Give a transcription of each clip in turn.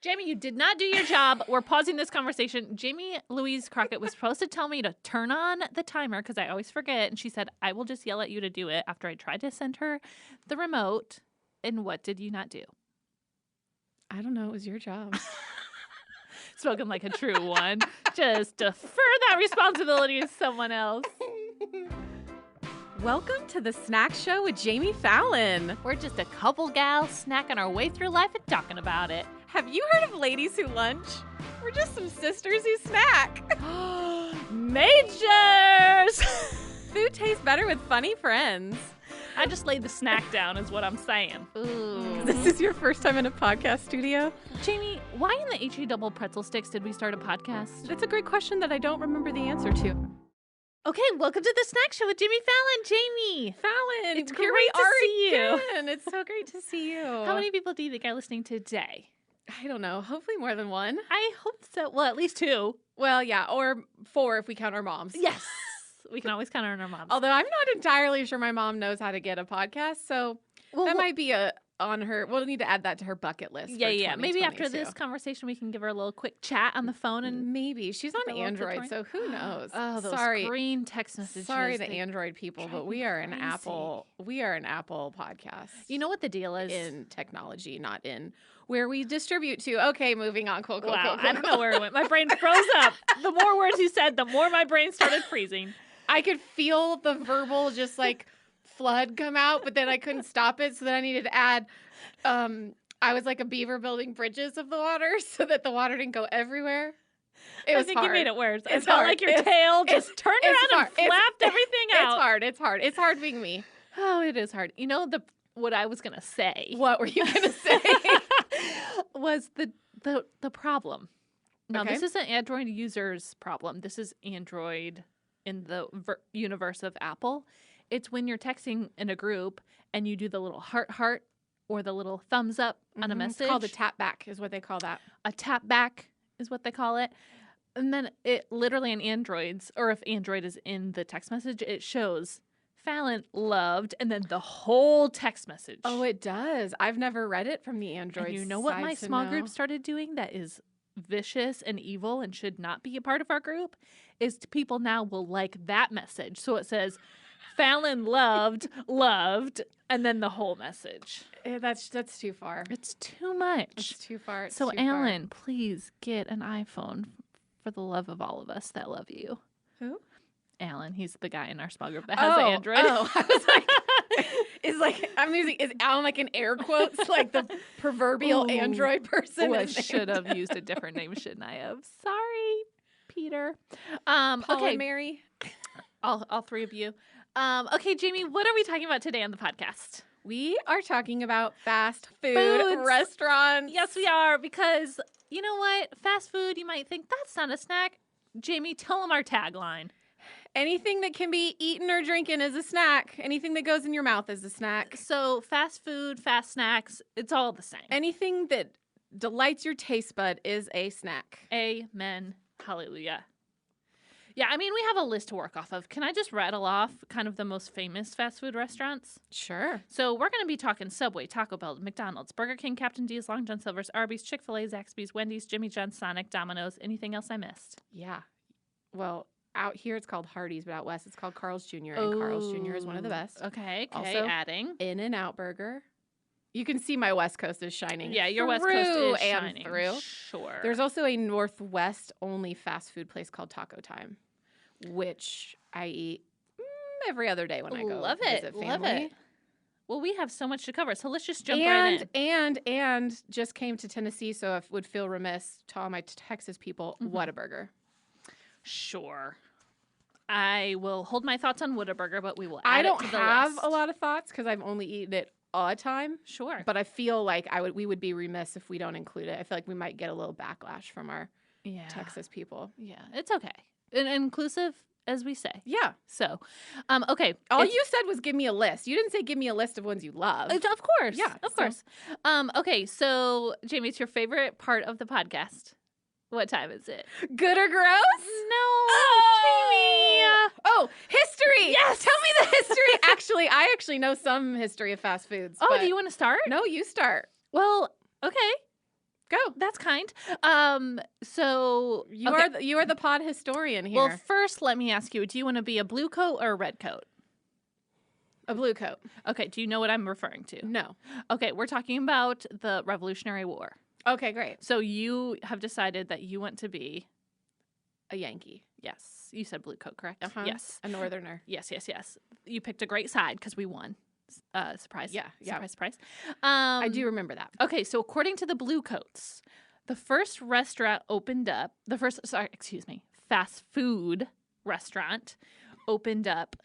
Jamie, you did not do your job. We're pausing this conversation. Jamie Louise Crockett was supposed to tell me to turn on the timer because I always forget. And she said, I will just yell at you to do it after I tried to send her the remote. And what did you not do? I don't know. It was your job. Spoken like a true one. Just defer that responsibility to someone else. Welcome to the Snack Show with Jami Fallon. We're just a couple gals snacking our way through life and talking about it. Have you heard of ladies who lunch? We're just some sisters who snack. Majors! Food tastes better with funny friends. I just laid the snack down is what I'm saying. Ooh. This is your first time in a podcast studio? Jamie, why in the HE double pretzel sticks did we start a podcast? That's a great question that I don't remember the answer to. Okay, welcome to the Snack Show with Jami Fallon. Jamie Fallon, it's here great we to are see you. again. It's so great to see you. How many people do you think are listening today? I don't know. Hopefully more than one. I hope so. Well, at least two. Well, yeah, or four if we count our moms. Yes. We can always count on our moms. Although I'm not entirely sure my mom knows how to get a podcast, so that might be on her. We'll need to add that to her bucket list. Yeah. Maybe after this conversation, we can give her a little quick chat on the phone. And maybe. She's on Android, so who knows? Oh, those green text messages. Sorry, the Android people, but we are an Apple. We are an Apple podcast. You know what the deal is? In technology, not in where we distribute to. Okay, moving on. Cool. I don't know where it went. My brain froze up. The more words you said, the more my brain started freezing. I could feel the verbal just like flood come out, but then I couldn't stop it. So then I needed to add, I was like a beaver building bridges of the water so that the water didn't go everywhere. I think you made it worse. It felt like your tail just turned around and flapped everything out. It's hard. It's hard being me. Oh, it is hard. You know, what I was going to say. What were you going to say? Was the problem. Now, Okay. This isn't Android users' problem. This is Android in the universe of Apple. It's when you're texting in a group and you do the little heart or the little thumbs up on a message. It's called a tap back is what they call that. A tap back is what they call it. And then it literally in Androids, or if Android is in the text message, it shows Fallon loved and then the whole text message. Oh, it does. I've never read it from the Android And you know what my small group started doing that is vicious and evil and should not be a part of our group is people now will like that message. So it says Fallon loved, and then the whole message. That's too far. It's too much. It's too far. So Alan, please get an iPhone for the love of all of us that love you. Who? Alan. He's the guy in our small group that has an Android. Oh, I was like, is Alan like in air quotes, like the proverbial Android person? I should have used a different name, shouldn't I have? Sorry, Peter. Paul okay, and Mary. All three of you. Okay, Jamie, what are we talking about today on the podcast? We are talking about fast food restaurants. Yes, we are, because you know what? Fast food, you might think that's not a snack. Jamie, tell them our tagline. Anything that can be eaten or drinking is a snack. Anything that goes in your mouth is a snack. So fast food, fast snacks, it's all the same. Anything that delights your taste bud is a snack. Amen. Hallelujah. Yeah, I mean, we have a list to work off of. Can I just rattle off kind of the most famous fast food restaurants? Sure. So we're going to be talking Subway, Taco Bell, McDonald's, Burger King, Captain D's, Long John Silver's, Arby's, Chick-fil-A, Zaxby's, Wendy's, Jimmy John's, Sonic, Domino's. Anything else I missed? Yeah. Well, out here it's called Hardees, but out west it's called Carl's Jr. And Carl's Jr. is one of the best. Okay. Also, adding. In-N-Out Burger. You can see my West Coast is shining. Yeah, your West Coast is and shining. Through. Sure. There's also a Northwest only fast food place called Taco Time, which I eat every other day when I go visit family. Love it. Well, we have so much to cover, so let's just jump right in. And just came to Tennessee, so I would feel remiss to all my Texas people. Whataburger. Sure. I will hold my thoughts on Whataburger, but we will I add don't it to the have list. a lot of thoughts because I've only eaten it all the time. Sure. But I feel like we would be remiss if we don't include it. I feel like we might get a little backlash from our Texas people. Yeah, it's okay. And inclusive, as we say. Yeah. So, okay. All you said was give me a list. You didn't say give me a list of ones you love. Of course. Yeah. Of course. Okay, so, Jamie, it's your favorite part of the podcast. What time is it? Good or gross? No, Jamie. Oh, history. Yes. Tell me the history. I actually know some history of fast foods. Oh, do you want to start? No, you start. Well, okay. Go. That's kind. So You okay. are the pod historian here. Well, first, let me ask you: do you want to be a blue coat or a red coat? A blue coat. Okay. Do you know what I'm referring to? No. Okay, we're talking about the Revolutionary War. Okay, great. So you have decided that you want to be A Yankee. yes. You said blue coat, correct? Uh-huh. Yes. A northerner. Yes. You picked a great side because we won. Surprise. Yeah. Surprise. I do remember that. Okay, so according to the Blue Coats, the first restaurant opened up, fast food restaurant opened up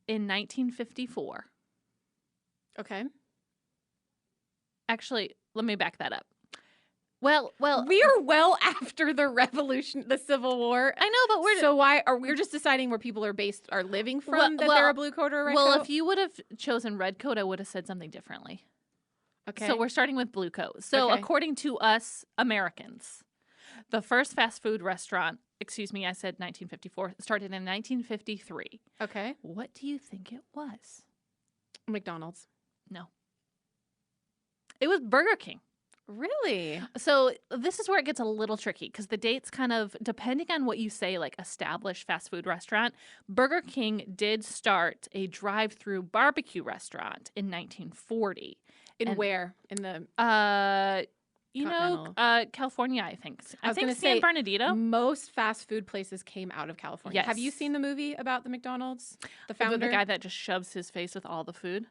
in 1954. Okay. Actually, let me back that up. Well, We are well after the revolution, the Civil War. I know, but we're So why are we just deciding where people are living from that they're a blue coat or a red coat? well, if you would have chosen red coat, I would have said something differently. Okay. So we're starting with blue coat. So Okay. according to us Americans, the first fast food restaurant, I said 1954, started in 1953. Okay. What do you think it was? McDonald's. No. It was Burger King. Really? So this is where it gets a little tricky because the dates kind of, depending on what you say, like established fast food restaurant, Burger King did start a drive-through barbecue restaurant in 1940. In where? In the California, I think. I was think gonna San say, Bernardino. most fast food places came out of California. Have you Yes. seen the movie about the McDonald's? The The founder? guy that just shoves his face with all the food.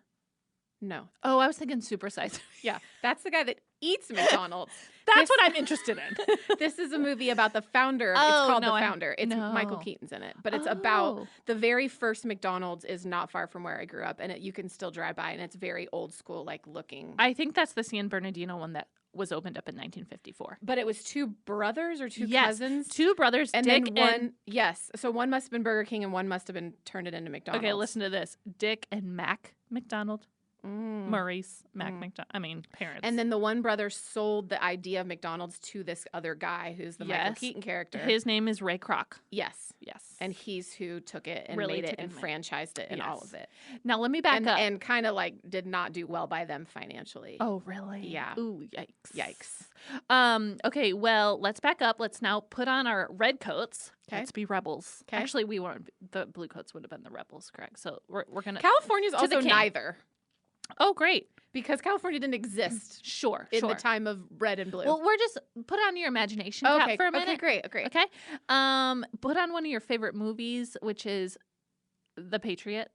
No. Oh, I was thinking Super Size. Yeah. That's the guy that eats McDonald's. That's what I'm interested in. This is a movie about the founder. It's Oh, called no, The I- Founder. It's Michael no. Keaton's in it. But it's about Oh. the very first McDonald's is not far from where I grew up. And you can still drive by. And it's very old school, like looking. I think that's the San Bernardino one that was opened up in 1954. But it was two brothers or two Yes, cousins. two brothers, And Dick then one, and... yes. So one must have been Burger King and one must have been turned it into McDonald's. Okay, listen to this. Dick and Mac McDonald. Mm. Maurice Mac McDonald. Parents. And then the one brother sold the idea of McDonald's to this other guy who's the Michael Yes. Keaton character. His name is Ray Kroc. Yes. Yes. And he's who took it and Really made it took it and and franchised it and all Yes. of it. Now let me back up. And kind of like did not do well by them financially. Oh, really? Yeah. Ooh, yikes. Yikes. Okay, well, let's back up. Let's now put on our red coats. 'Kay. Let's be rebels. 'Kay. Actually, we weren't. The blue coats would have been the rebels, correct? So we're going to... California's To the also king. neither Oh, great. because California didn't exist Sure, in sure. the time of red and blue. Well, we're just... Put on your imagination cap okay, for a minute. okay, great. Okay. Put on one of your favorite movies, which is The Patriot.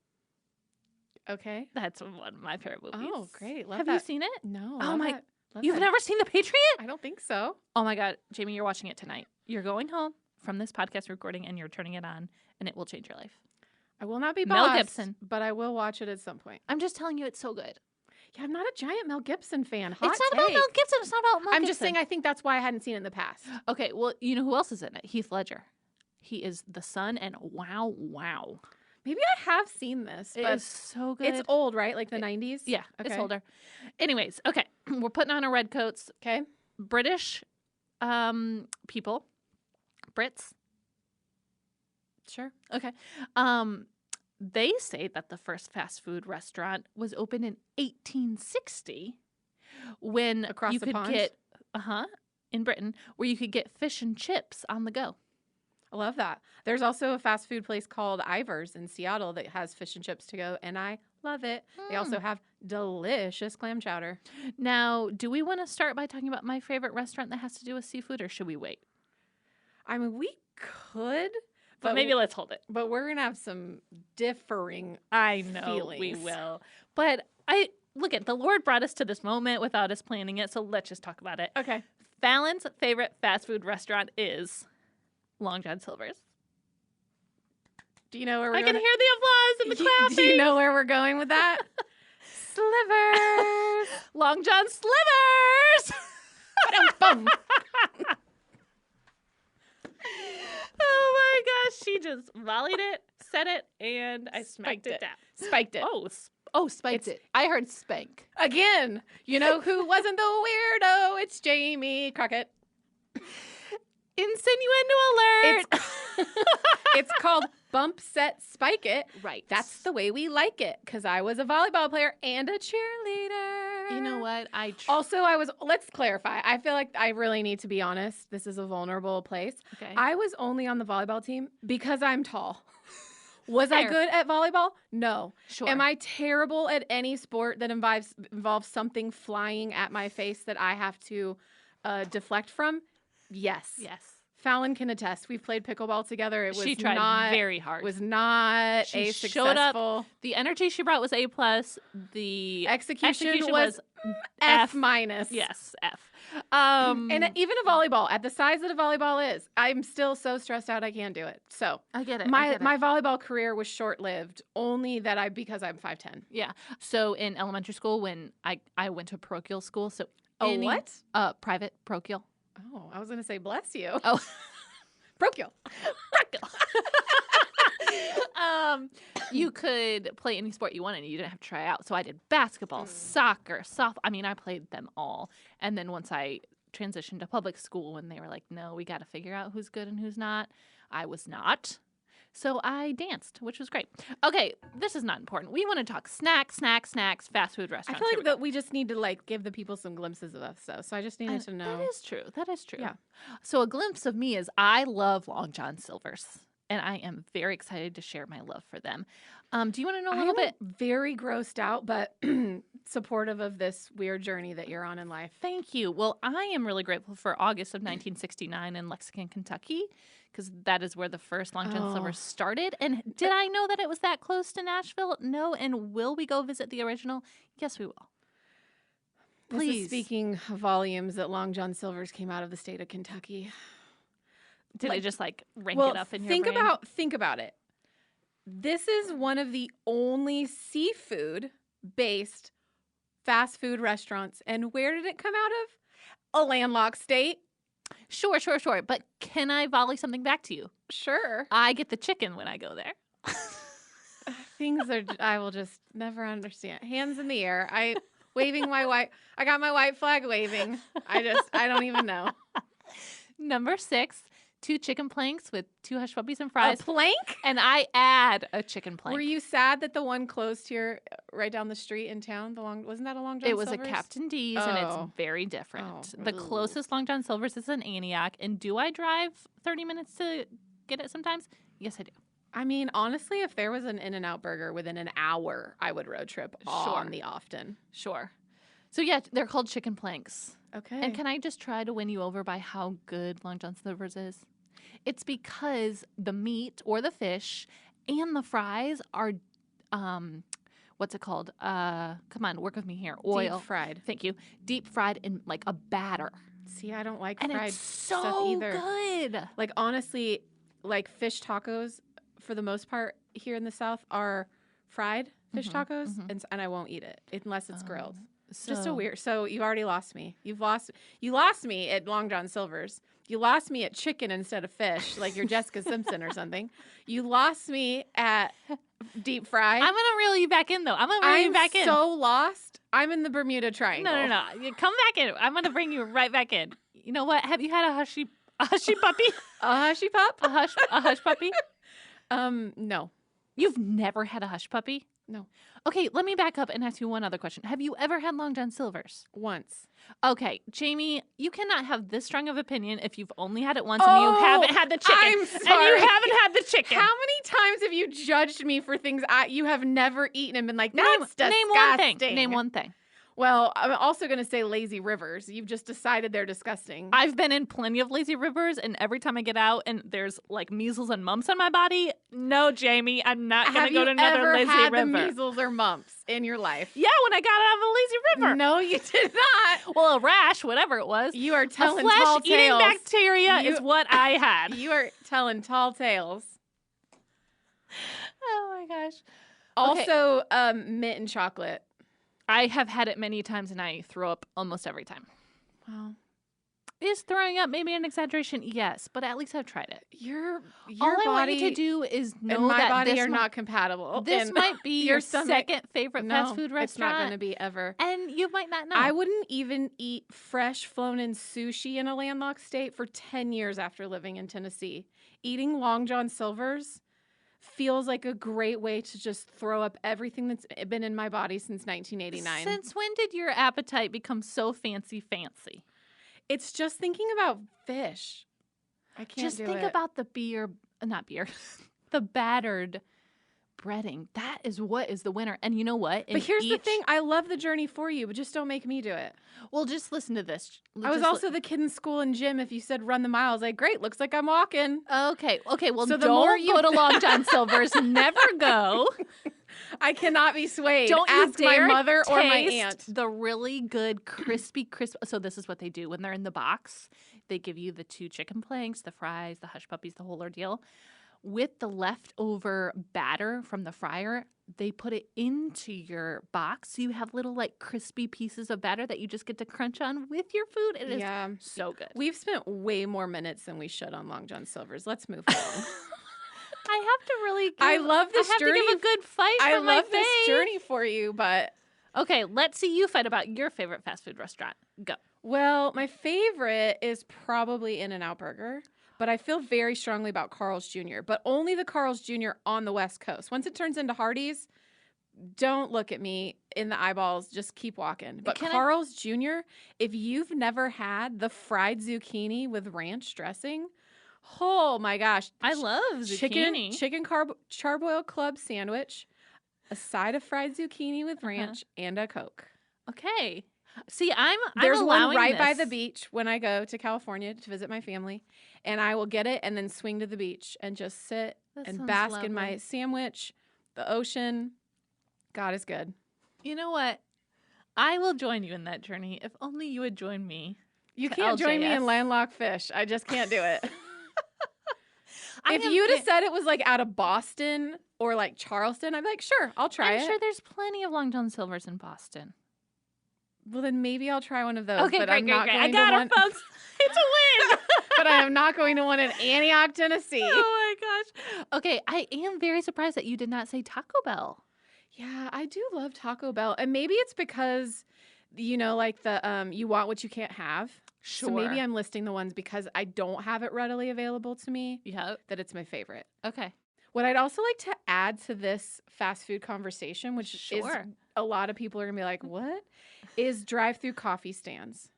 Okay. That's one of my favorite movies. Oh, great. Love Have that. you seen it? No. Oh love my- that. Love You've that. never seen The Patriot? I don't think so. Oh my God, Jamie, you're watching it tonight. You're going home from this podcast recording and you're turning it on, and it will change your life. I will not be Mel bossed, Gibson. but I will watch it at some point. I'm just telling you, it's so good. Yeah, I'm not a giant Mel Gibson fan. Hot It's not about take. Mel Gibson. It's not about Mel I'm Gibson. just saying I think that's why I hadn't seen it in the past. Okay, well, you know who else is in it? Heath Ledger. He is the son, and wow. Maybe I have seen this, It but is so good. it's old, right? Like the 90s? Yeah, it's Okay. older. Anyways, okay, we're putting on our red coats. Okay. British people, Brits. Sure. Okay. They say that the first fast food restaurant was opened in 1860 when Across you the could pond? get in Britain where you could get fish and chips on the go. I love that. There's also a fast food place called Ivar's in Seattle that has fish and chips to go, and I love it. They also have delicious clam chowder. Now, do we want to start by talking about my favorite restaurant that has to do with seafood, or should we wait? I mean, we could, But maybe let's hold it. but we're gonna have some differing. I know we feelings. will. But look at the Lord brought us to this moment without us planning it, so let's just talk about it. Okay. Fallon's favorite fast food restaurant is Long John Silver's. Do you know where we're I going? can hear the applause and the clapping. Do you know where we're going with that? Slivers. Long John Slivers. Bum. Oh my gosh, she just volleyed it, said it, and I smacked Spiked it it. down. Spiked it. Spiked It's- it. I heard spank. Again, you know who wasn't the weirdo? It's Jamie Crockett. Insinuendo alert. It's called Bump Set Spike It. right. That's the way we like it because I was a volleyball player and a cheerleader. You know what? Also, let's clarify. I feel like I really need to be honest. This is a vulnerable place. Okay. I was only on the volleyball team because I'm tall. Was I Fair. good at volleyball? No. Sure. Am I terrible at any sport that involves something flying at my face that I have to deflect from? Yes. Yes. Fallon can attest. We've played pickleball together. She tried very hard. Was not She a showed up. successful. The energy she brought was A+. The Execution was F. F-. Yes, F. And even a volleyball, at the size that a volleyball is, I'm still so stressed out I can't do it. So I get it. my volleyball career was short-lived, only that because I'm 5'10". Yeah. So in elementary school, when I went to parochial school, so what? Private parochial. Oh, I was gonna say bless you. Oh, parochial. You could play any sport you wanted and you didn't have to try out. So I did basketball, soccer, softball. I mean, I played them all. And then once I transitioned to public school and they were like, no, we got to figure out who's good and who's not, I was not. So I danced, which was great. Okay, this is not important. We want to talk snacks, fast food I restaurants. feel like that we just need to give the people some glimpses of us. So I just needed to know. That is true. That is true. Yeah. So a glimpse of me is I love Long John Silver's. And I am very excited to share my love for them. Do you want to know a little bit? Very grossed out, but supportive of this weird journey that you're on in life. Thank you. Well, I am really grateful for August of 1969 in Lexington, Kentucky, because that is where the first Long John Silver's started. And did I know that it was that close to Nashville? No. And will we go visit the original? Yes, we will. Please. This is speaking volumes that Long John Silver's came out of the state of Kentucky. Did I just rank it up in your brain? Think about it. This is one of the only seafood-based fast food restaurants. And where did it come out of? A landlocked state. Sure. But can I volley something back to you? Sure. I get the chicken when I go there. I will just never understand. Hands in the air. Waving my white. I got my white flag waving. I don't even know. Number 6. 2 chicken planks with 2 hush puppies and fries. A plank? And I add a chicken plank. Were you sad that the one closed here right down the street in town? Wasn't that a Long John Silver's? It was a Captain D's, and it's very different. The closest Long John Silver's is in Antioch. And do I drive 30 minutes to get it sometimes? Yes, I do. I mean, honestly, if there was an In-N-Out burger within an hour, I would road trip on the often. Sure. So, yeah, they're called chicken planks. Okay. And can I just try to win you over by how good Long John Silver's is? It's because the meat or the fish and the fries are, what's it called? Come on, work with me here. Oil. Deep fried. Thank you. Deep fried in a batter. See, I don't like and fried it's stuff so either. Good. Honestly, fish tacos, for the most part here in the South, are fried fish tacos, and I won't eat it unless it's grilled. Just so weird. So you already lost me. You lost me at Long John Silver's. You lost me at chicken instead of fish, like you're Jessica Simpson or something. You lost me at deep fried. I'm gonna reel you back in, though. I'm so lost. I'm in the Bermuda Triangle. No. You come back in. I'm gonna bring you right back in. You know what? Have you had a hushy puppy? A hushy pup? A hush puppy? No. You've never had a hush puppy? No. Okay, let me back up and ask you one other question. Have you ever had Long John Silver's? Once. Okay, Jamie, you cannot have this strong of opinion if you've only had it once and you haven't had the chicken. I'm sorry. And you haven't had the chicken. How many times have you judged me for things you have never eaten and been like, that's disgusting? Name one thing. Name one thing. Well, I'm also going to say lazy rivers. You've just decided they're disgusting. I've been in plenty of lazy rivers, and every time I get out and there's measles and mumps on my body, no, Jamie, I'm not going to go to another lazy river. Have you ever had the measles or mumps in your life? Yeah, when I got out of a lazy river. No, you did not. Well, a rash, whatever it was. You are telling a tall flesh-eating tales. bacteria is what I had. You are telling tall tales. Oh, my gosh. Also, mint and chocolate. I have had it many times, and I throw up almost every time. Well, is throwing up maybe an exaggeration? Yes, but at least I've tried it. Your All body I want you to do is know and my that body this are not compatible. This might be your second favorite fast food restaurant. It's not going to be ever. And you might not know. I wouldn't even eat fresh flown-in sushi in a landlocked state for 10 years after living in Tennessee. Eating Long John Silver's, feels like a great way to just throw up everything that's been in my body since 1989. Since when did your appetite become so fancy? It's just thinking about fish. I can't Just do think it. about the not beer, the battered breading. That is what is the winner. And you know what? But here's the thing. I love the journey for you, but just don't make me do it. Well, just listen to this. I was also the kid in school and gym. If you said run the mile, I was like, great, looks like I'm walking. Okay. Well, So the don't more you- go to Long John Silver's. Never go. I cannot be swayed. Don't you ask my dare mother or my taste aunt. the really good crispy. So this is what they do when they're in the box. They give you the 2 chicken planks, the fries, the hush puppies, the whole ordeal. With the leftover batter from the fryer, they put it into your box. So you have little like crispy pieces of batter that you just get to crunch on with your food. It is so good. We've spent way more minutes than we should on Long John Silver's. Let's move along. I have to really I love this I have journey. to give a good fight I for my love this fave. journey for you, but Okay, let's see you fight about your favorite fast food restaurant. Go. well, my favorite is probably In-N-Out Burger, but I feel very strongly about Carl's Jr., but only the Carl's Jr. on the West Coast. Once it turns into Hardees, don't look at me in the eyeballs. Just keep walking. But Carl's Jr., if you've never had the fried zucchini with ranch dressing, oh my gosh. I love zucchini. Chicken charbroiled club sandwich, a side of fried zucchini with ranch, and a Coke. Okay. See, I'm There's one allowing right by this. the beach when I go to California to visit my family, and I will get it and then swing to the beach and just sit That and sounds bask in my lovely. sandwich, the ocean. God is good. You know what? I will join you in that journey if only you would join me. You to can't join me in LJS. landlocked fish. I just can't do it. I If am you'd have fa- said it was like out of Boston or like Charleston, I'd be like, sure, I'll try I'm it. sure there's plenty of Long John Silver's in Boston. Well, then maybe I'll try one of those. Okay, but great, I'm great, not great. going I got to her, one. folks. It's a win. But I am not going to one in Antioch, Tennessee. Oh my gosh. Okay, I am very surprised that you did not say Taco Bell. Yeah, I do love Taco Bell. And maybe it's because, you know, like the you want what you can't have. Sure. So maybe I'm listing the ones because I don't have it readily available to me Yeah. that it's my favorite. Okay. What I'd also like to add to this fast food conversation, which is Sure. a lot of people are going to be like, what? Is drive-through coffee stands.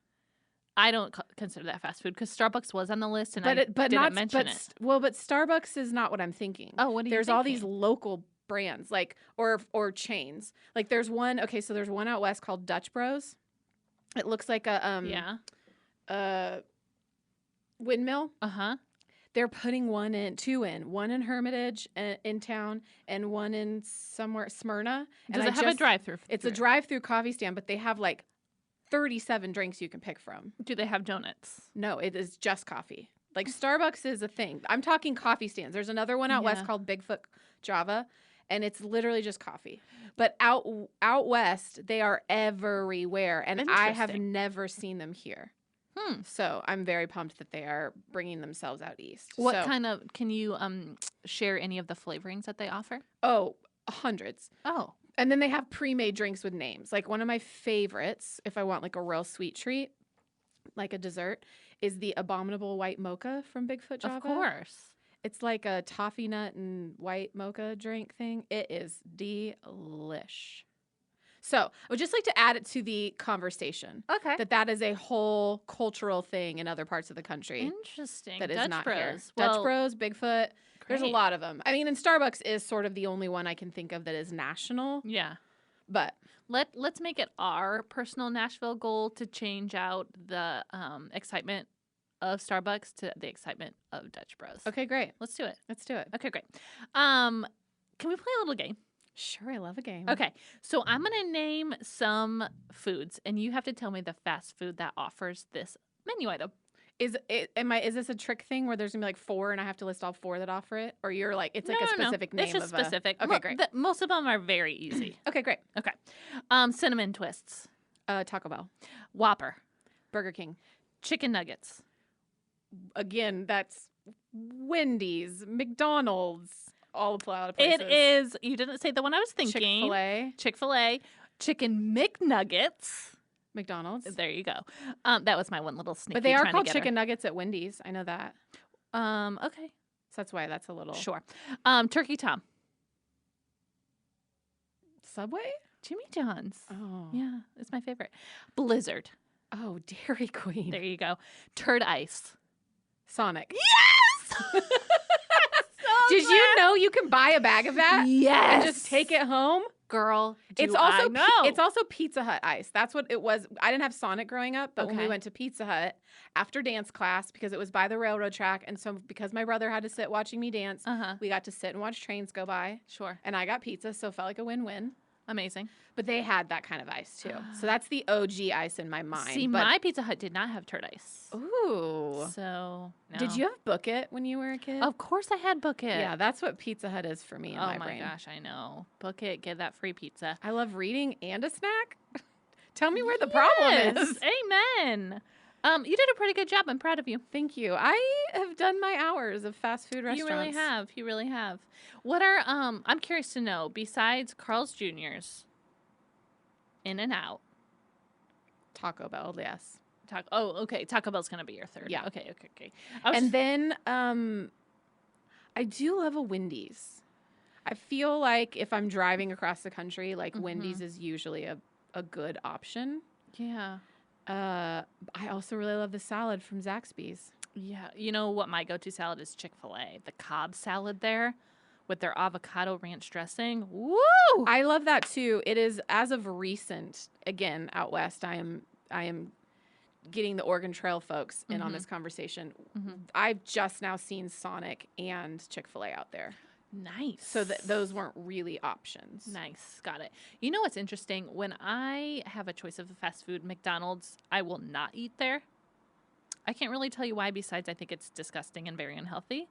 I don't consider that fast food because Starbucks was on the list and But I didn't not mention it. But Starbucks is not what I'm thinking. Oh, what are you There's all these thinking? local brands like or chains. Like there's one, okay, so there's one out west called Dutch Bros. It looks like a windmill. Uh-huh. They're putting one in Hermitage in town and one in somewhere Smyrna. Does it have a drive-through? It's a drive-through coffee stand, but they have like 37 drinks you can pick from. Do they have donuts? No, it is just coffee. Like Starbucks is a thing. I'm talking coffee stands. There's another one out west Yeah. called Bigfoot Java, and it's literally just coffee. But out west, they are everywhere, and I have Interesting. never seen them here. So I'm very pumped that they are bringing themselves out east. What So- kind of, can you share any of the flavorings that they offer? Oh, hundreds. Oh. And then they have pre-made drinks with names. Like one of my favorites, if I want like a real sweet treat, like a dessert, is the Abominable White Mocha from Bigfoot Java. Of course. It's like a toffee nut and white mocha drink thing. It is delish. So I would just like to add it to the conversation Okay. that is a whole cultural thing in other parts of the country Interesting. that is Dutch not Bros. here. Well, Dutch Bros, Bigfoot. There's a great. lot of them. I mean, and Starbucks is sort of the only one I can think of that is national. Yeah. But Let's make it our personal Nashville goal to change out the excitement of Starbucks to the excitement of Dutch Bros. okay, great. Let's do it. Let's do it. Okay, great. Can we play a little game? Sure, I love a game. Okay, so I'm going to name some foods, and you have to tell me the fast food that offers this menu item. Is this a trick thing where there's gonna be like 4 and I have to list all 4 that offer it, or you're like it's like a specific name? It's just of a- specific. Okay, great. Most of them are very easy. Okay, great. Okay, cinnamon twists, Taco Bell, Whopper, Burger King. chicken nuggets, Again, that's Wendy's, McDonald's, all the places. It is. You didn't say the one I was thinking. Chick-fil-A, Chick-fil-A, chicken McNuggets. McDonald's. There you go. That was my one little sneak. But they peek are trying to called get her. chicken nuggets at Wendy's. I know that. Okay. So that's why that's a little. Sure. Turkey Tom. Subway? Jimmy John's. Oh. Yeah, it's my favorite. Blizzard. Oh, Dairy Queen. There you go. Turd Ice. Sonic. Yes! Did you know you can buy a bag of that? Yes. And just take it home? Girl, It's also Pizza Hut ice. That's what it was. I didn't have Sonic growing up, but when we Okay. went to Pizza Hut after dance class, because it was by the railroad track, and so because my brother had to sit watching me dance, we got to sit and watch trains go by. Sure. And I got pizza, so it felt like a win-win. Amazing. But they had that kind of ice too. So that's the OG ice in my mind. See, my Pizza Hut did not have Turd Ice. Ooh. So, no. Did you have Book It when you were a kid? Of course I had Book It. Yeah, that's what Pizza Hut is for me in my brain. Oh my gosh, I know. Book It, get that free pizza. I love reading and a snack. Tell me where the problem is. Amen. You did a pretty good job. I'm proud of you. Thank you. I have done my hours of fast food restaurants. You really have. You really have. What are I'm curious to know, besides Carl's Jr.'s, In-N-Out, Taco Bell, yes. Okay. Taco Bell's gonna be your third. Yeah. Okay. And then I do love a Wendy's. I feel like if I'm driving across the country, like Wendy's is usually a good option. Yeah. I also really love the salad from Zaxby's. Yeah. You know what my go-to salad is? Chick-fil-A. The Cobb salad there with their avocado ranch dressing. Woo! I love that too. It is, as of recent, again, out west, I am getting the Oregon Trail folks in on this conversation. I've just now seen Sonic and Chick-fil-A out there. Nice. So those weren't really options. Nice. Got it. You know what's interesting? When I have a choice of a fast food, McDonald's, I will not eat there. I can't really tell you why, besides I think it's disgusting and very unhealthy.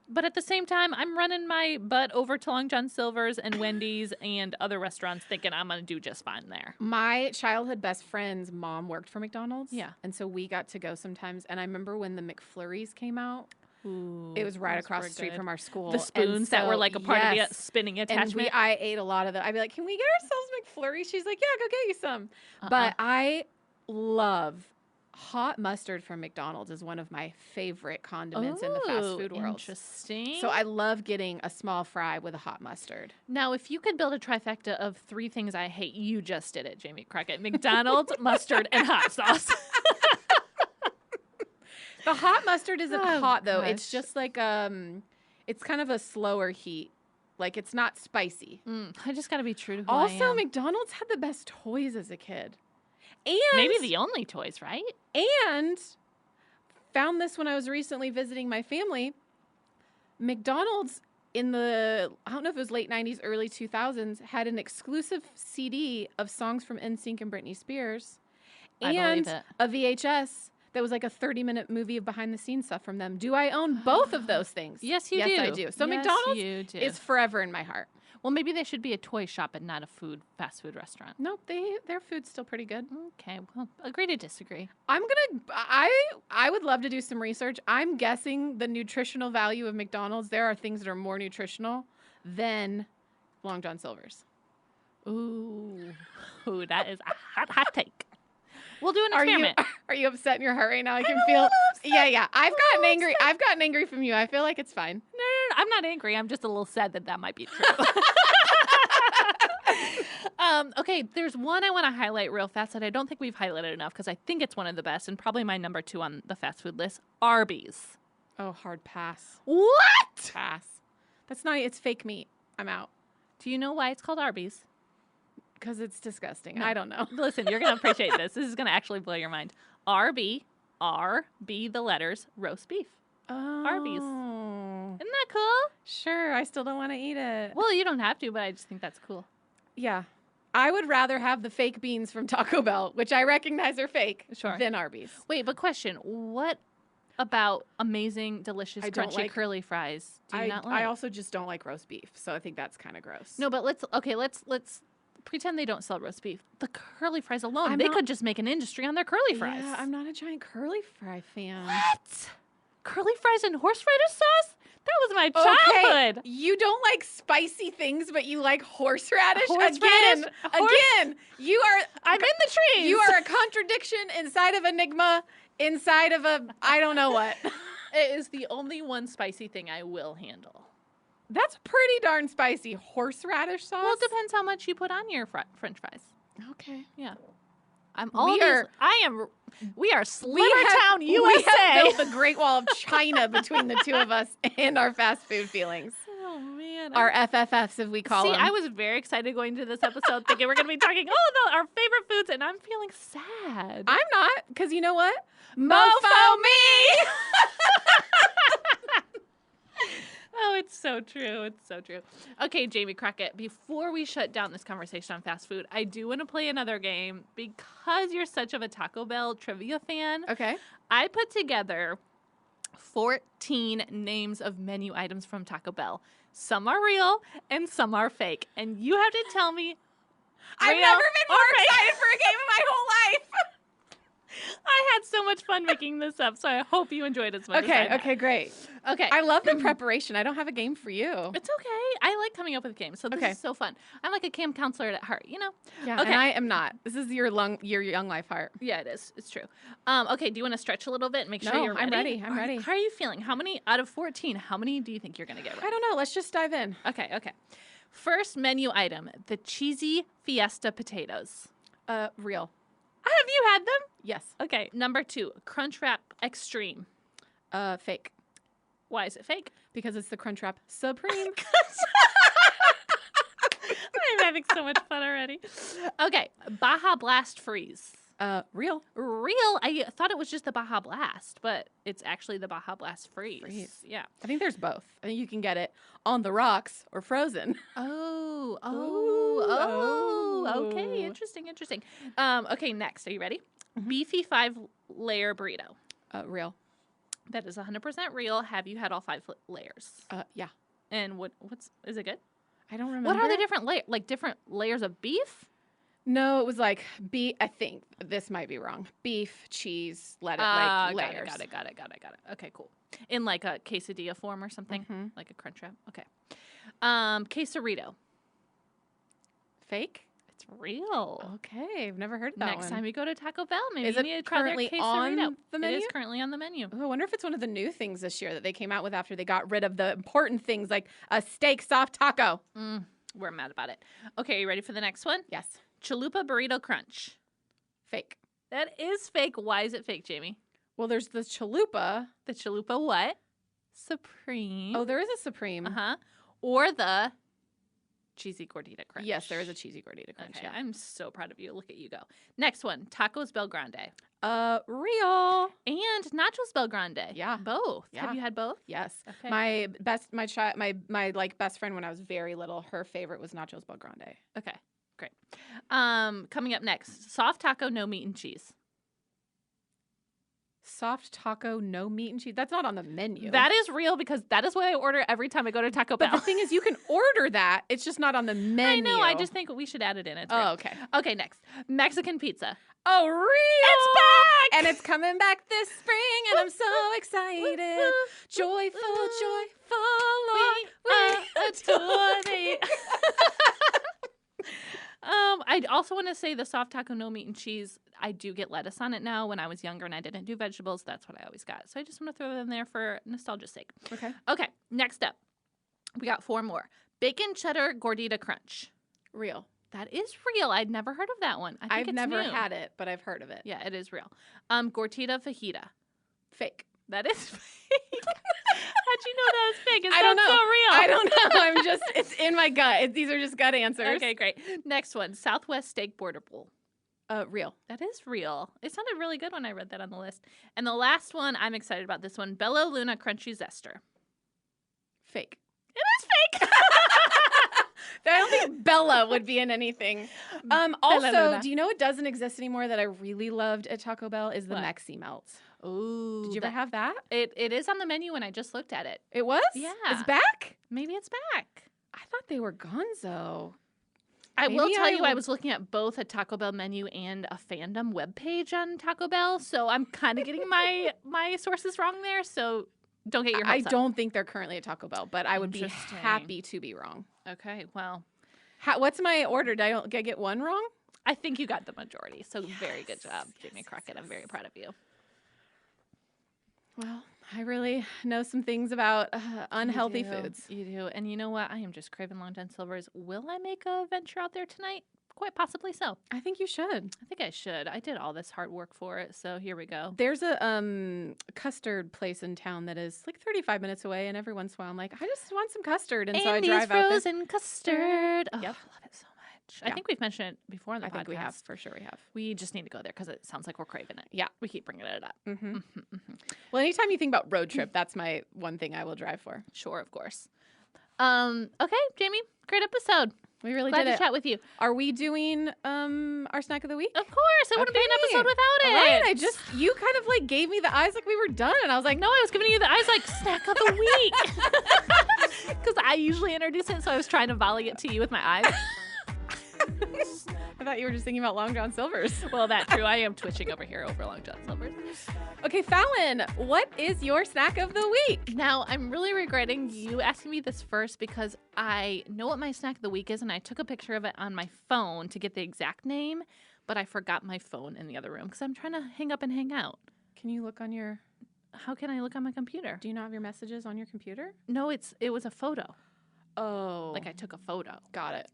But at the same time, I'm running my butt over to Long John Silver's and Wendy's and other restaurants thinking I'm going to do just fine there. My childhood best friend's mom worked for McDonald's. Yeah. And so we got to go sometimes. And I remember when the McFlurries came out. Ooh, It was right those across were the street good. from our school. The spoons that were like a part of the spinning And attachment. I ate a lot of them. I'd be like, can we get ourselves McFlurries? She's like, yeah, go get you some. But I love hot mustard from McDonald's is one of my favorite condiments in the fast food world. Interesting. So I love getting a small fry with a hot mustard. Now, if you could build a trifecta of 3 things I hate, you just did it, Jamie Crockett. McDonald's, mustard, and hot sauce. The hot mustard isn't hot, though. gosh. It's just like, it's kind of a slower heat. Like, it's not spicy. I just got to be true to who I Also, am. McDonald's had the best toys as a kid. And Maybe the only toys, right? And found this when I was recently visiting my family. McDonald's in the, I don't know if it was late 90s, early 2000s, had an exclusive CD of songs from NSYNC and Britney Spears. I And believe it. a VHS that was like a 30-minute movie of behind-the-scenes stuff from them. Do I own both of those things? Yes, you do. Yes, I do. So Yes, McDonald's you do. is forever in my heart. Well, maybe they should be a toy shop and not a fast food restaurant. Nope, their food's still pretty good. Okay, well, agree to disagree. I would love to do some research. I'm guessing the nutritional value of McDonald's, there are things that are more nutritional than Long John Silver's. Ooh, that is a hot take. We'll do an experiment. Are you upset in your heart right now? I can feel. Yeah. I've gotten angry. I've gotten angry from you. I feel like it's fine. No, I'm not angry. I'm just a little sad that might be true. Okay, there's one I want to highlight real fast that I don't think we've highlighted enough because I think it's one of the best and probably my number 2 on the fast food list. Arby's. Oh, hard pass. What? Pass. That's not. It's fake meat. I'm out. Do you know why it's called Arby's? Because it's disgusting. No. I don't know. Listen, you're going to appreciate this. This is going to actually blow your mind. RB, the letters, roast beef. Oh. Arby's. Isn't that cool? Sure. I still don't want to eat it. Well, you don't have to, but I just think that's cool. Yeah. I would rather have the fake beans from Taco Bell, which I recognize are fake, than Arby's. Wait, but question, what about amazing, delicious, crunchy, curly fries do you not like? I also just don't like roast beef, so I think that's kind of gross. No, but let's pretend they don't sell roast beef. The curly fries alone, they could just make an industry on their curly fries. Yeah, I'm not a giant curly fry fan. What? Curly fries and horseradish sauce? That was my childhood. Okay. You don't like spicy things, but you like horseradish? Horseradish? Again, you are... I'm in the trees. You are a contradiction inside of Enigma, inside of a... I don't know what. It is the only one spicy thing I will handle. That's pretty darn spicy. Horseradish sauce? Well, it depends how much you put on your French fries. Okay. Yeah. We are Sliver Town, USA. We have built the Great Wall of China between the two of us and our fast food feelings. Oh, man. Our FFFs, as we call them. See, I was very excited going to this episode thinking we're going to be talking our favorite foods, and I'm feeling sad. I'm not, because you know what? Mofo me! Oh, it's so true. It's so true. Okay, Jamie Crockett, before we shut down this conversation on fast food, I do want to play another game because you're such of a Taco Bell trivia fan. Okay. I put together 14 names of menu items from Taco Bell. Some are real and some are fake. And you have to tell me. I've never been more excited for a game in my whole life. I had so much fun making this up, so I hope you enjoyed it as much as I had. Okay, great. Okay. I love the preparation. I don't have a game for you. It's okay. I like coming up with games, so this is so fun. I'm like a camp counselor at heart, you know? Yeah, okay. And I am not. This is your young life heart. Yeah, it is. It's true. Okay, do you want to stretch a little bit and make sure you're ready? I'm ready. How are you feeling? How many out of 14, how many do you think you're going to get right? I don't know. Let's just dive in. Okay. First menu item, the cheesy Fiesta potatoes. Real. Have you had them? Yes. Okay. Number 2, Crunchwrap Extreme. Fake. Why is it fake? Because it's the Crunchwrap Supreme. I'm having so much fun already. Okay. Baja Blast Freeze. Real. Real. I thought it was just the Baja Blast, but it's actually the Baja Blast Freeze. Yeah. I think there's both. I think you can get it on the rocks or frozen. Okay. Interesting. Okay, next. Are you ready? Mm-hmm. Beefy 5-layer burrito. Real. That is 100% real. Have you had all 5 layers? Yeah. And is it good? I don't remember. What are the different layers of beef? No, it was like beef. I think this might be wrong. Beef, cheese, layers. Got it. Okay, cool. In like a quesadilla form or something, like a crunch wrap. Okay. Quesarito. Fake. It's real. Okay, I've never heard of that Next time you go to Taco Bell, maybe is you it need to try their currently quesarito. on the menu? It is currently on the menu. Oh, I wonder if it's one of the new things this year that they came out with after they got rid of the important things like a steak soft taco. We're mad about it. Okay, are you ready for the next one? Yes. Chalupa Burrito Crunch. Fake. That is fake. Why is it fake, Jamie? Well, there's the chalupa. The chalupa what? Supreme. Oh, there is a Supreme. Or the cheesy gordita crunch. Yes, there is a cheesy gordita crunch. Okay, Yeah. I'm so proud of you. Look at you go. Next one, Tacos Bel Grande. Real. And Nachos Bel Grande. Yeah. Both. Yeah. Have you had both? Yes. Okay. My best friend when I was very little, her favorite was Nachos Bel Grande. Okay. Great. Coming up next, soft taco, no meat and cheese. Soft taco, no meat and cheese. That's not on the menu. That is real because that is what I order every time I go to Taco Bell. But the thing is, you can order that. It's just not on the menu. I know. I just think we should add it in. It's real. okay. Okay, next. Mexican pizza. Oh, real! It's back! And it's coming back this spring, and I'm so excited. Joyful, Lord, we adore thee. I also want to say the soft taco, no meat and cheese. I do get lettuce on it now. When I was younger and I didn't do vegetables, that's what I always got. So I just want to throw that in there for nostalgia's sake. Okay. Next up, we got 4 more. Bacon cheddar gordita crunch. Real. That is real. I'd never heard of that one. I think I've it's never new. had it, but I've heard of it. Yeah, it is real. Gordita fajita. Fake. That is fake. How'd you know that was fake? I don't know. So real. I don't know. It's in my gut. These are just gut answers. Okay, great. Next one, Southwest Steak Border Bowl. Real. That is real. It sounded really good when I read that on the list. And the last one, I'm excited about this one, Bello Luna Crunchy Zester. Fake. It is fake. I don't think Bella would be in anything. Also, Luna. do you know what doesn't exist anymore that I really loved at Taco Bell is the What? Mexi Melt. Ooh. Did you ever have that? It is on the menu when I just looked at it. It was? Yeah. It's back? Maybe it's back. I thought they were gonzo. I will Maybe tell you, I will- was looking at both a Taco Bell menu and a fandom webpage on Taco Bell, so I'm kind of getting my sources wrong there, so don't get your hopes I up. don't think they're currently at Taco Bell, but I would be Interesting. happy to be wrong. Okay, well, What's my order? Did I get one wrong? I think you got the majority, so very good job, Jami Crockett. I'm very proud of you. Well, I really know some things about unhealthy You do. foods. You do. And you know what? I am just craving Long John Silver's. Will I make a venture out there tonight? Quite possibly so. I think you should. I think I should. I did all this hard work for it, so here we go. There's a custard place in town that is like 35 minutes away, and every once in a while I'm like, I just want some custard, and so I Andy's drive out there. frozen custard. Oh, Yep. I love it so much. Yeah. I think we've mentioned it before in the I podcast. think we have, for sure we have. We just need to go there because it sounds like we're craving it. Yeah. We keep bringing it up. Mm-hmm. Mm-hmm. Well, anytime you think about road trip, that's my one thing I will drive for. Sure, of course. Okay, Jamie, great episode. We really Glad did to it. chat with you. Are we doing our snack of the week? Of course, it wouldn't be an Okay. episode without it. All right, you kind of like gave me the eyes like we were done, and I was like, No, I was giving you the eyes like snack of the week. Because I usually introduce it, so I was trying to volley it to you with my eyes. I thought you were just thinking about Long John Silver's. Well, that's true. I am twitching over here over Long John Silver's. Okay, Fallon, what is your snack of the week? Now, I'm really regretting you asking me this first because I know what my snack of the week is, and I took a picture of it on my phone to get the exact name, but I forgot my phone in the other room because I'm trying to hang up and hang out. Can you look on your... How can I look on my computer? Do you not have your messages on your computer? No, it was a photo. Oh. Like I took a photo. Got it.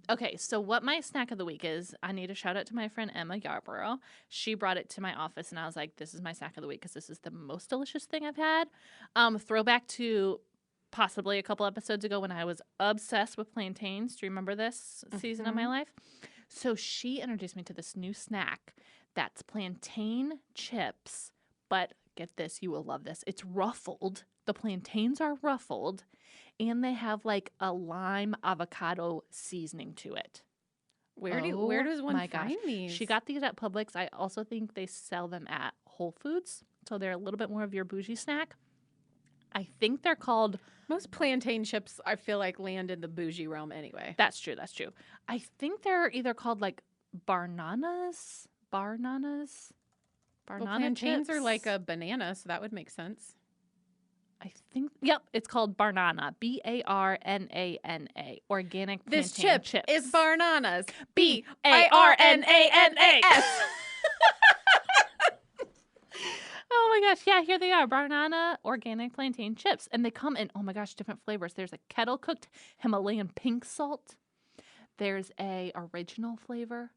Okay, so what my snack of the week is, I need to shout out to my friend Emma Yarborough. She brought it to my office, and I was like, this is my snack of the week because this is the most delicious thing I've had. Throwback to possibly a couple episodes ago when I was obsessed with plantains. Do you remember this season of my life? So she introduced me to this new snack that's plantain chips, but get this, you will love this. It's ruffled. The plantains are ruffled, and they have like a lime avocado seasoning to it. Where does one find these? She got these at Publix. I also think they sell them at Whole Foods, so they're a little bit more of your bougie snack. I think they're called... Most plantain chips, I feel like, land in the bougie realm anyway. That's true. I think they're either called like barnanas. Well, plantains are like a banana, so that would make sense. I think, yep, it's called Barnana. Barnana. Organic This plantain chip chips. is Barnanas. Barnanas. Oh my gosh, yeah, here they are. Barnana organic plantain chips. And they come in, oh my gosh, different flavors. There's a kettle cooked Himalayan pink salt. There's a original flavor.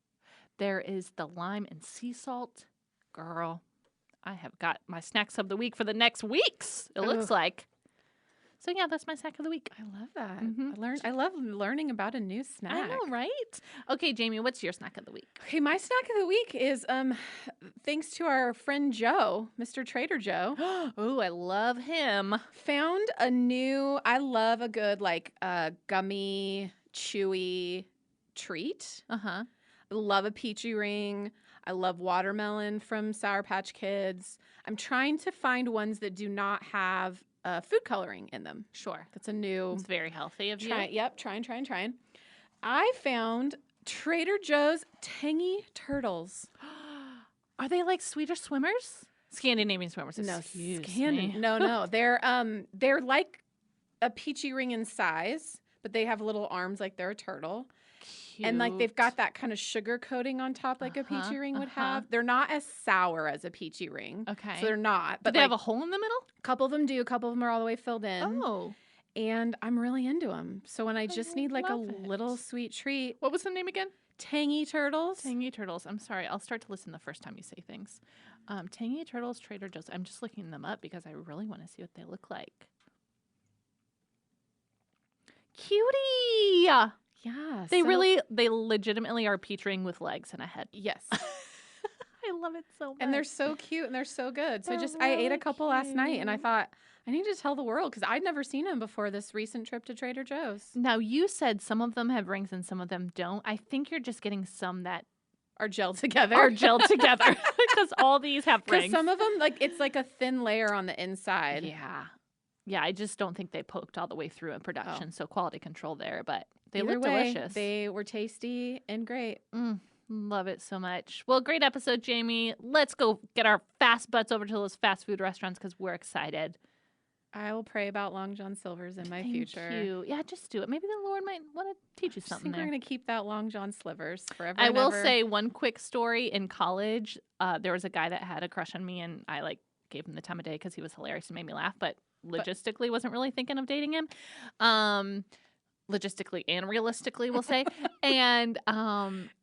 There is the lime and sea salt. Girl, I have got my snacks of the week for the next weeks, it looks like. So yeah, that's my snack of the week. I love that. Mhm. I love learning about a new snack. I know, right? Okay, Jamie, what's your snack of the week? Okay, my snack of the week is thanks to our friend Joe, Mr. Trader Joe. Oh, I love him. Found a new, I love a good like gummy, chewy treat. Uh-huh. I love a peachy ring. I love watermelon from Sour Patch Kids. I'm trying to find ones that do not have food coloring in them. Sure. That's a new... It's very healthy of you. Yep, trying. I found Trader Joe's Tangy Turtles. Are they like Swedish swimmers? Scandinavian swimmers. Excuse me. No. They're like a peachy ring in size, but they have little arms like they're a turtle. Cute. And like they've got that kind of sugar coating on top like a peachy ring would have. They're not as sour as a peachy ring. Okay. So they're not. But But they like, have a hole in the middle? a couple of them do. A couple of them are all the way filled in. Oh. And I'm really into them. So when I just need like a love it. little sweet treat, What was the name again? Tangy Turtles. Tangy Turtles. I'm sorry. I'll start to listen the first time you say things. Tangy Turtles, Trader Joe's. I'm just looking them up because I really want to see what they look like. Cutie! Yeah. They legitimately are peach ring with legs and a head. Yes. I love it so much. And they're so cute and they're so good. So They're I ate a really couple last night and I cute. thought, I need to tell the world because I'd never seen them before this recent trip to Trader Joe's. Now, you said some of them have rings and some of them don't. I think you're just getting some that Are gelled together. are gelled together because all these have Because rings. some of them, like, it's like a thin layer on the inside. Yeah. Yeah, I just don't think they poked all the way through in production, so quality control there, but they Either look way, delicious. They were tasty and great. Love it so much. Well, great episode, Jamie. Let's go get our fast butts over to those fast food restaurants because we're excited. I will pray about Long John Silver's in my Thank future. you. Yeah, just do it. Maybe the Lord might want to teach you I something think we're there. going to keep that Long John Slivers forever. I and will ever. say one quick story. In college, there was a guy that had a crush on me, and I like gave him the time of day because he was hilarious and made me laugh, but logistically wasn't really thinking of dating him. Logistically and realistically, we'll say. And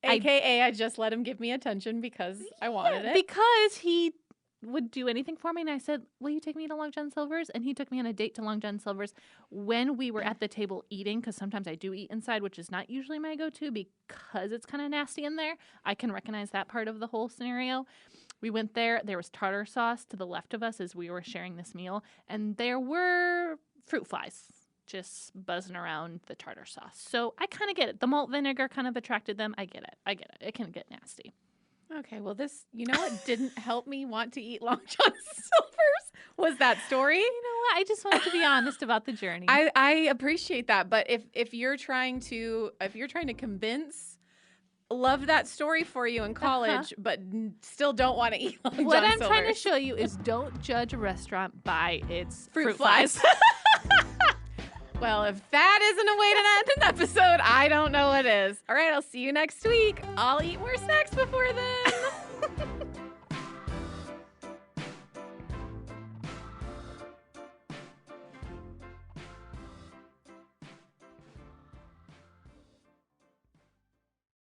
AKA I just let him give me attention because I wanted it. Because he would do anything for me. And I said, will you take me to Long John Silver's? And he took me on a date to Long John Silver's when we were at the table eating, because sometimes I do eat inside, which is not usually my go-to because it's kind of nasty in there. I can recognize that part of the whole scenario. We went there. There was tartar sauce to the left of us as we were sharing this meal. And there were fruit flies just buzzing around the tartar sauce. So I kind of get it. The malt vinegar kind of attracted them. I get it. It can get nasty. Okay, well, this, you know what didn't help me want to eat Long John Silver's was that story. You know what? I just wanted to be honest about the journey. I appreciate that, but if you're trying to convince, love that story for you in college, but still don't want to eat Long John What I'm Silver's. trying to show you is don't judge a restaurant by its fruit flies. Well, if that isn't a way to end an episode, I don't know what is. All right, I'll see you next week. I'll eat more snacks before then.